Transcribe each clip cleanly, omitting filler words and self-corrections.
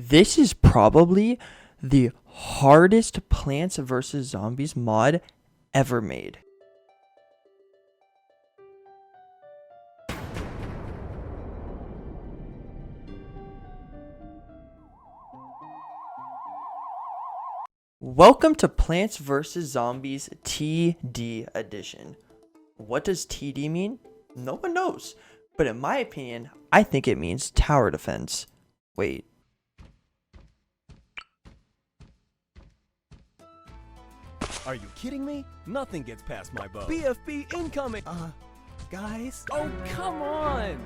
This is probably the hardest Plants vs. Zombies mod ever made. Welcome to Plants vs. Zombies TD edition. What does TD mean? No one knows, but in my opinion, I think it means tower defense. Wait. Are you kidding me? Nothing gets past my bow. BFB incoming! Guys? Oh, come on!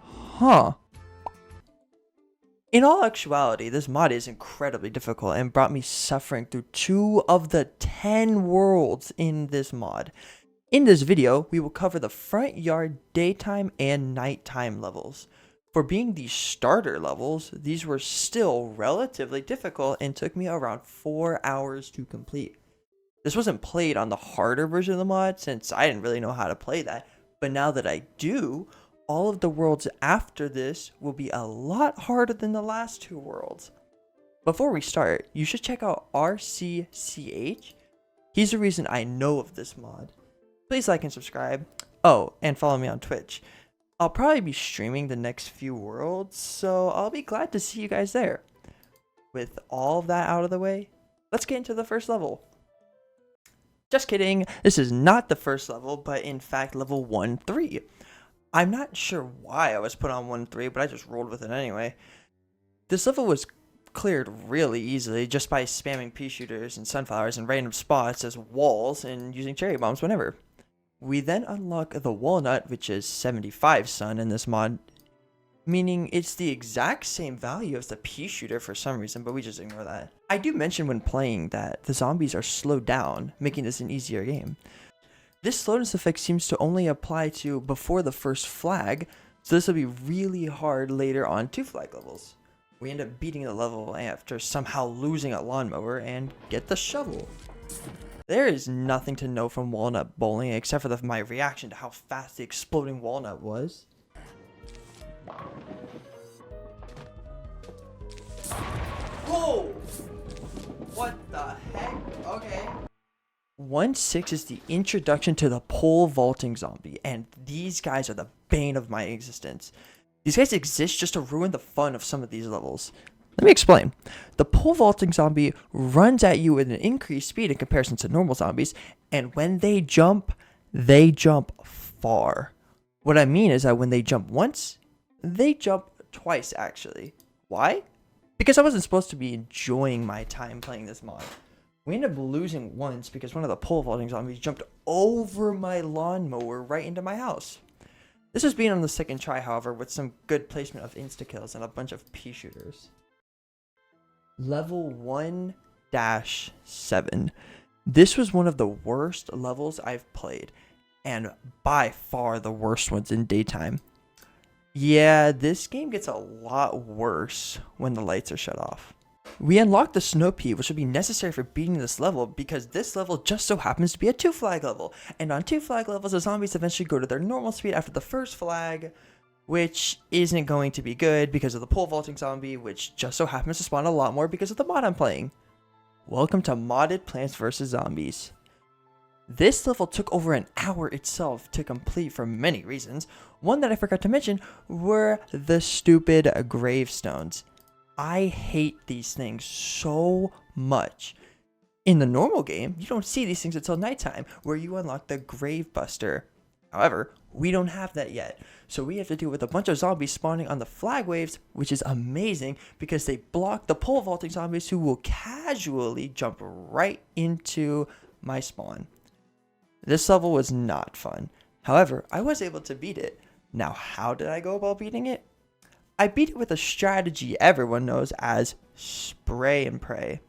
Huh. In all actuality, this mod is incredibly difficult and brought me suffering through 2 of the 10 worlds in this mod. In this video, we will cover the Frontyard Daytime and Nighttime levels. For being the starter levels, these were still relatively difficult and took me around 4 hours to complete. This wasn't played on the harder version of the mod since I didn't really know how to play that, but now that I do, all of the worlds after this will be a lot harder than the last 2 worlds. Before we start, you should check out RCCH. He's the reason I know of this mod. Please like and subscribe. Oh, and follow me on Twitch. I'll probably be streaming the next few worlds, so I'll be glad to see you guys there. With all of that out of the way, let's get into the first level. Just kidding, this is not the first level, but in fact level 1-3. I'm not sure why I was put on 1-3, but I just rolled with it anyway. This level was cleared really easily just by spamming pea shooters and sunflowers in random spots as walls and using cherry bombs whenever. We then unlock the walnut, which is 75 sun in this mod, meaning it's the exact same value as the pea shooter for some reason, but we just ignore that. I do mention when playing that the zombies are slowed down, making this an easier game. This slowness effect seems to only apply to before the first flag, so this will be really hard later on 2 flag levels. We end up beating the level after somehow losing a lawnmower and get the shovel. There is nothing to know from walnut bowling except for my reaction to how fast the exploding walnut was. Whoa! What the heck? Okay. 1-6 is the introduction to the pole vaulting zombie, and these guys are the bane of my existence. These guys exist just to ruin the fun of some of these levels. Let me explain. The pole vaulting zombie runs at you with an increased speed in comparison to normal zombies, and when they jump far. What I mean is that when they jump once, they jump twice actually. Why? Because I wasn't supposed to be enjoying my time playing this mod. We ended up losing once because one of the pole vaulting zombies jumped over my lawnmower right into my house. This was being on the second try, however, with some good placement of insta-kills and a bunch of pea shooters. Level 1-7. This was one of the worst levels I've played, and by far the worst ones in daytime. Yeah, this game gets a lot worse when the lights are shut off. We unlock the snow pea, which will be necessary for beating this level because this level just so happens to be a 2 flag level. And on 2 flag levels, the zombies eventually go to their normal speed after the first flag, which isn't going to be good because of the pole vaulting zombie, which just so happens to spawn a lot more because of the mod I'm playing. Welcome to modded Plants vs. Zombies. This level took over an hour itself to complete for many reasons. One that I forgot to mention were the stupid gravestones. I hate these things so much. In the normal game, you don't see these things until nighttime, where you unlock the Grave Buster. However, we don't have that yet, so we have to deal with a bunch of zombies spawning on the flag waves, which is amazing because they block the pole vaulting zombies who will casually jump right into my spawn. This level was not fun. However, I was able to beat it. Now, how did I go about beating it? I beat it with a strategy everyone knows as spray and pray.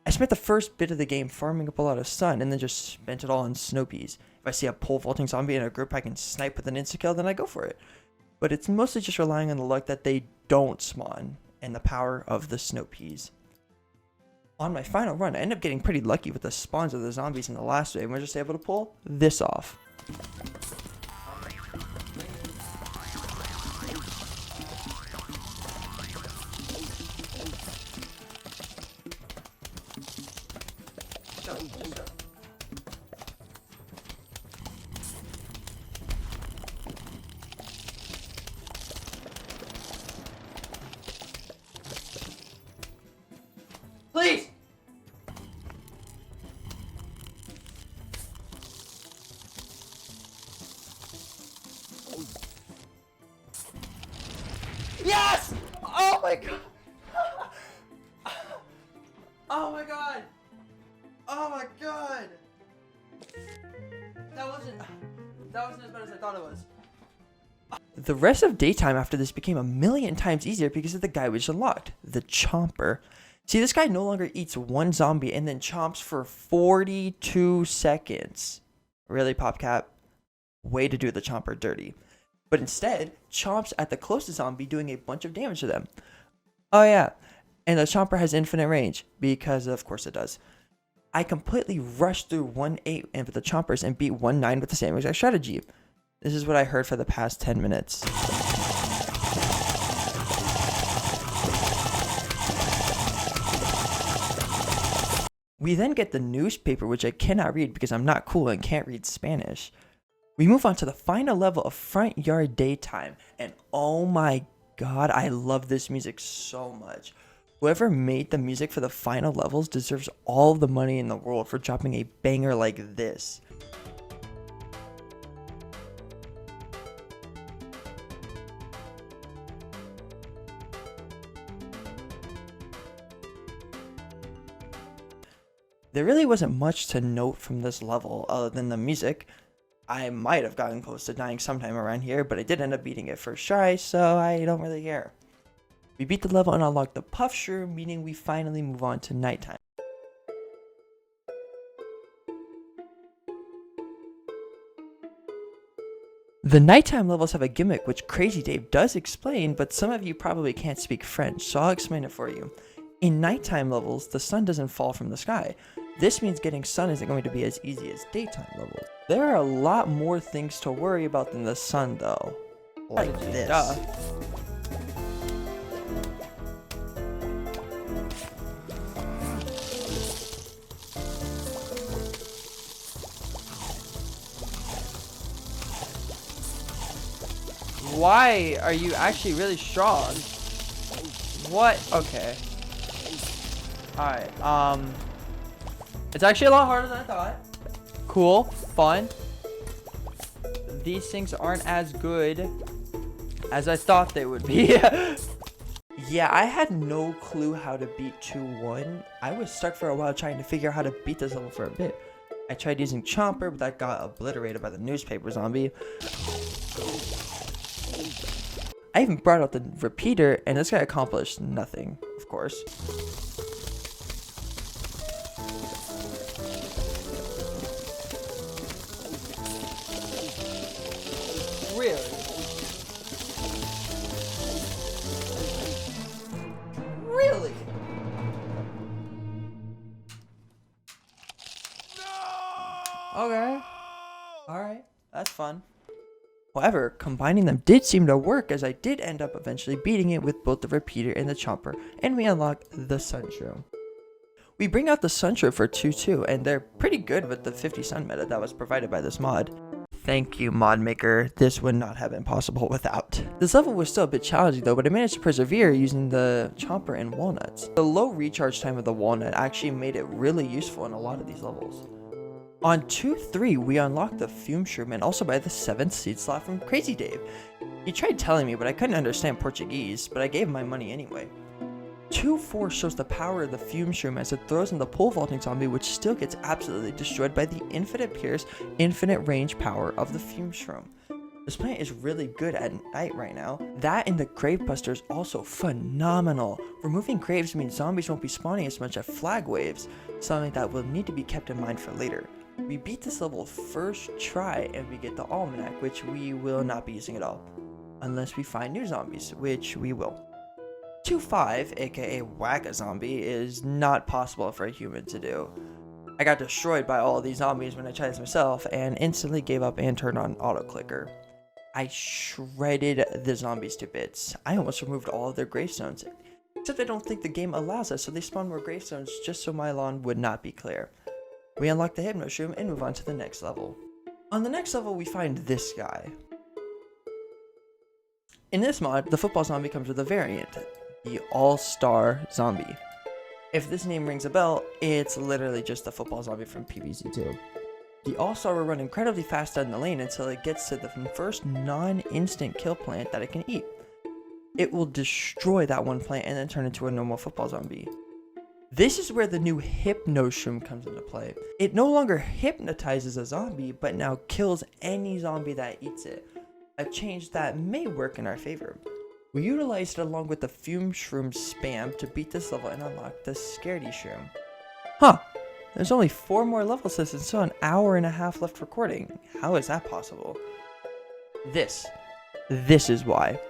I spent the first bit of the game farming up a lot of sun and then just spent it all on snow peas. If I see a pole vaulting zombie in a group I can snipe with an insta-kill, then I go for it. But it's mostly just relying on the luck that they don't spawn and the power of the snow peas. On my final run, I ended up getting pretty lucky with the spawns of the zombies in the last wave and we're just able to pull this off. go. Let's go. Please! Yes! Oh my god! Oh my god! Oh my god! That wasn't as bad as I thought it was. The rest of daytime after this became a million times easier because of the guy we just unlocked, the Chomper. See, this guy no longer eats one zombie and then chomps for 42 seconds. Really, PopCap? Way to do the Chomper dirty. But instead, chomps at the closest zombie, doing a bunch of damage to them. Oh yeah, and the Chomper has infinite range, because of course it does. I completely rushed through 1-8 and with the Chompers and beat 1-9 with the same exact strategy. This is what I heard for the past 10 minutes. We then get the newspaper, which I cannot read because I'm not cool and can't read Spanish. We move on to the final level of Frontyard Daytime, and oh my god, I love this music so much. Whoever made the music for the final levels deserves all the money in the world for dropping a banger like this. There really wasn't much to note from this level other than the music. I might have gotten close to dying sometime around here, but I did end up beating it first try, so I don't really care. We beat the level and unlocked the puff shroom, meaning we finally move on to nighttime. The nighttime levels have a gimmick which Crazy Dave does explain, but some of you probably can't speak French, so I'll explain it for you. In nighttime levels, the sun doesn't fall from the sky. This means getting sun isn't going to be as easy as daytime levels. There are a lot more things to worry about than the sun though. Like this. Duh. Why are you actually really strong? What? Okay. Alright, it's actually a lot harder than I thought. Cool, fun. These things aren't as good as I thought they would be. Yeah, I had no clue how to beat 2-1. I was stuck for a while trying to figure out how to beat this level for a bit. I tried using Chomper, but that got obliterated by the newspaper zombie. I even brought out the repeater, and this guy accomplished nothing, of course. Really? Really? No! Okay. Alright, that's fun. However, combining them did seem to work, as I did end up eventually beating it with both the repeater and the Chomper, and we unlock the Sun Shroom. We bring out the Sun Shroom for 2-2, and they're pretty good with the 50 sun meta that was provided by this mod. Thank you, mod maker. This would not have been possible without. This level was still a bit challenging though, but I managed to persevere using the Chomper and walnuts. The low recharge time of the walnut actually made it really useful in a lot of these levels. On 2-3, we unlocked the Fume Shroom and also by the 7th seed slot from Crazy Dave. He tried telling me, but I couldn't understand Portuguese, but I gave him my money anyway. 2-4 shows the power of the Fume Shroom as it throws in the pole vaulting zombie, which still gets absolutely destroyed by the infinite pierce, infinite range power of the Fume Shroom. This plant is really good at night right now. That and the Grave Buster is also phenomenal. Removing graves means zombies won't be spawning as much at flag waves, something that will need to be kept in mind for later. We beat this level first try and we get the Almanac, which we will not be using at all. Unless we find new zombies, which we will. 2-5, aka Whack-a-Zombie, is not possible for a human to do. I got destroyed by all of these zombies when I tried this myself and instantly gave up and turned on auto-clicker. I shredded the zombies to bits. I almost removed all of their gravestones. Except I don't think the game allows us, so they spawn more gravestones just so my lawn would not be clear. We unlock the Hypno Shroom and move on to the next level. On the next level, we find this guy. In this mod, the football zombie comes with a variant, the All-Star Zombie. If this name rings a bell, it's literally just the football zombie from PvZ2. The All-Star will run incredibly fast down the lane until it gets to the first non-instant kill plant that it can eat. It will destroy that one plant and then turn into a normal football zombie. This is where the new Hypno Shroom comes into play. It no longer hypnotizes a zombie, but now kills any zombie that eats it. A change that may work in our favor. We utilized it along with the Fume Shroom spam to beat this level and unlock the Scaredy Shroom. Huh, there's only 4 more levels and still an hour and a half left recording. How is that possible? This is why.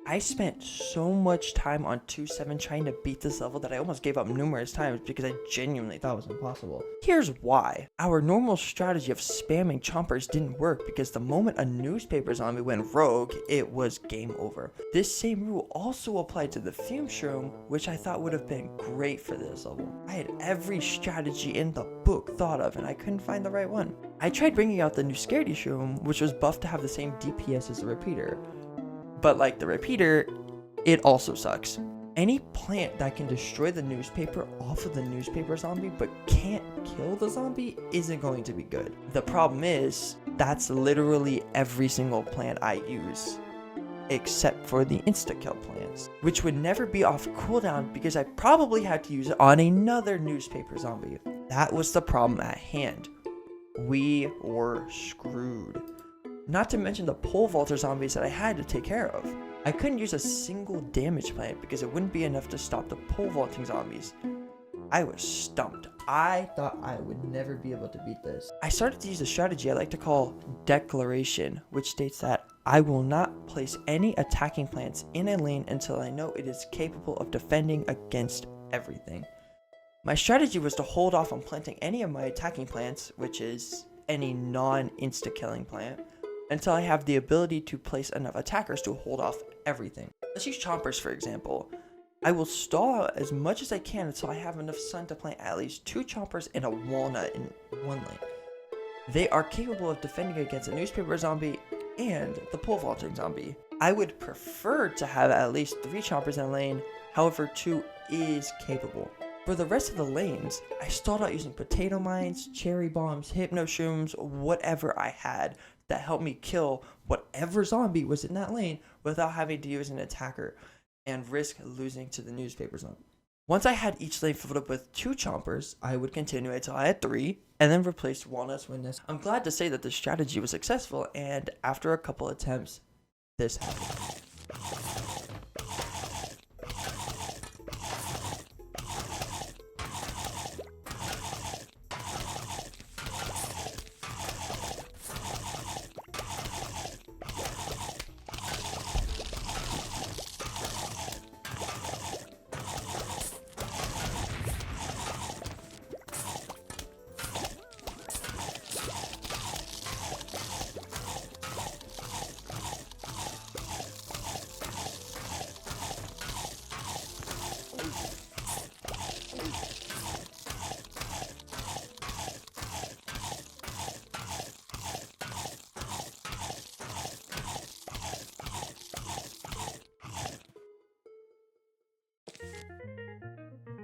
I spent so much time on 2.7 trying to beat this level that I almost gave up numerous times because I genuinely thought it was impossible. Here's why. Our normal strategy of spamming chompers didn't work because the moment a newspaper zombie went rogue, it was game over. This same rule also applied to the Fume Shroom, which I thought would have been great for this level. I had every strategy in the book thought of and I couldn't find the right one. I tried bringing out the new Scaredy Shroom, which was buffed to have the same DPS as the Repeater. But like the Repeater, it also sucks. Any plant that can destroy the newspaper off of the newspaper zombie but can't kill the zombie isn't going to be good. The problem is, that's literally every single plant I use, except for the insta-kill plants, which would never be off cooldown because I probably had to use it on another newspaper zombie. That was the problem at hand. We were screwed. Not to mention the pole vaulter zombies that I had to take care of. I couldn't use a single damage plant because it wouldn't be enough to stop the pole vaulting zombies. I was stumped. I thought I would never be able to beat this. I started to use a strategy I like to call Declaration, which states that I will not place any attacking plants in a lane until I know it is capable of defending against everything. My strategy was to hold off on planting any of my attacking plants, which is any non-insta-killing plant, until I have the ability to place enough attackers to hold off everything. Let's use chompers for example. I will stall out as much as I can until I have enough sun to plant at least 2 chompers and a walnut in one lane. They are capable of defending against a newspaper zombie and the pole vaulting zombie. I would prefer to have at least 3 chompers in a lane, however 2 is capable. For the rest of the lanes, I stalled out using potato mines, cherry bombs, hypno shrooms, whatever I had that helped me kill whatever zombie was in that lane without having to use an attacker and risk losing to the newspaper zombie. Once I had each lane filled up with 2 chompers, I would continue until I had 3 and then replace walnuts when this. I'm glad to say that this strategy was successful, and after a couple attempts, this happened.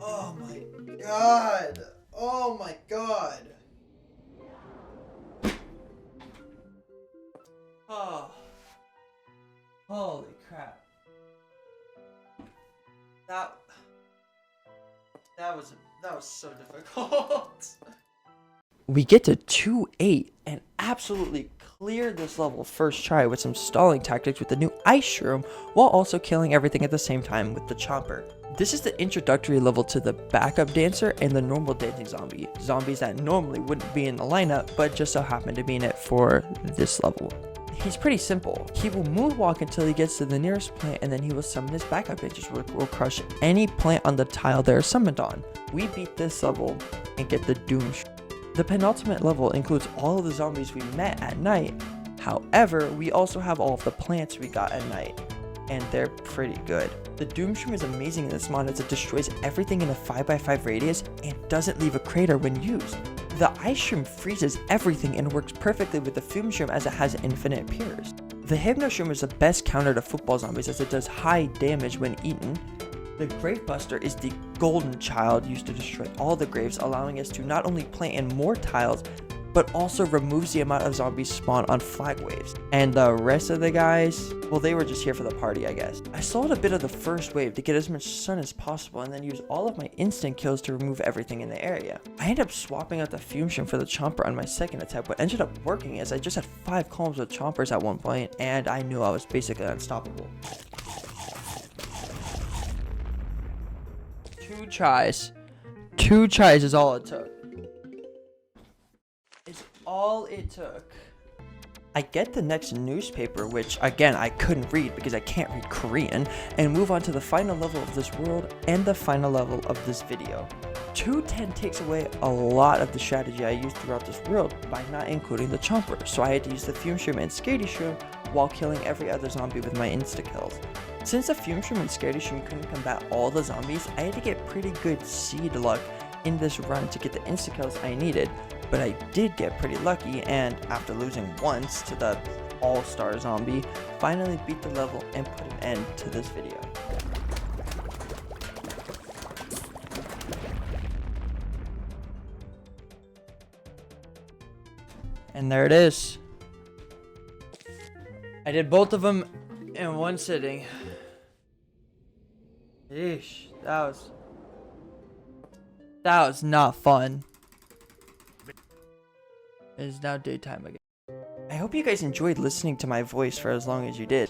Oh my god! Oh my god! Oh. Holy crap. That was so difficult. We get to 2-8 and absolutely clear this level first try with some stalling tactics with the new ice shroom, while also killing everything at the same time with the chomper. This is the introductory level to the backup dancer and the normal dancing zombie, zombies that normally wouldn't be in the lineup but just so happen to be in it for this level. He's pretty simple. He will moonwalk until he gets to the nearest plant, and then he will summon his backup dancers, which will crush any plant on the tile they're summoned on. We beat this level and get the Doom. The penultimate level includes all of the zombies we met at night. However, we also have all of the plants we got at night. and they're pretty good. The Doomshroom is amazing in this mod as it destroys everything in a 5x5 radius and doesn't leave a crater when used. The Ice Shroom freezes everything and works perfectly with the Fume Shroom as it has infinite pierce. The Hypno Shroom is the best counter to football zombies as it does high damage when eaten. The Grave Buster is the golden child used to destroy all the graves, allowing us to not only plant in more tiles, but also removes the amount of zombies spawned on flag waves. And the rest of the guys, well, they were just here for the party, I guess. I sold a bit of the first wave to get as much sun as possible and then use all of my instant kills to remove everything in the area. I ended up swapping out the Fume Shroom for the Chomper on my second attempt, but ended up working as I just had 5 columns of Chompers at one point, and I knew I was basically unstoppable. 2 tries. 2 tries is all it took. It's all it took. I get the next newspaper, which again I couldn't read because I can't read Korean, and move on to the final level of this world and the final level of this video. 210 takes away a lot of the strategy I used throughout this world by not including the Chomper, so I had to use the Fume Shroom and Skady Shroom while killing every other zombie with my insta-kills. Since the Fume Shroom and Skady Shroom couldn't combat all the zombies, I had to get pretty good seed luck in this run to get the insta-kills I needed, but I did get pretty lucky, and after losing once to the all-star zombie, finally beat the level and put an end to this video. And there it is. I did both of them in one sitting. Yeesh, that was not fun. It is now daytime again. I hope you guys enjoyed listening to my voice for as long as you did.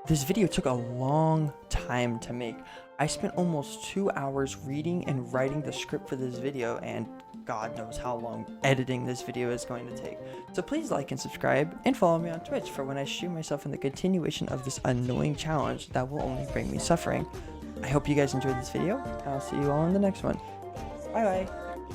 This video took a long time to make. I spent almost 2 hours reading and writing the script for this video, and God knows how long editing this video is going to take. So please like and subscribe and follow me on Twitch for when I shoot myself in the continuation of this annoying challenge that will only bring me suffering. I hope you guys enjoyed this video, and I'll see you all in the next one. Bye bye.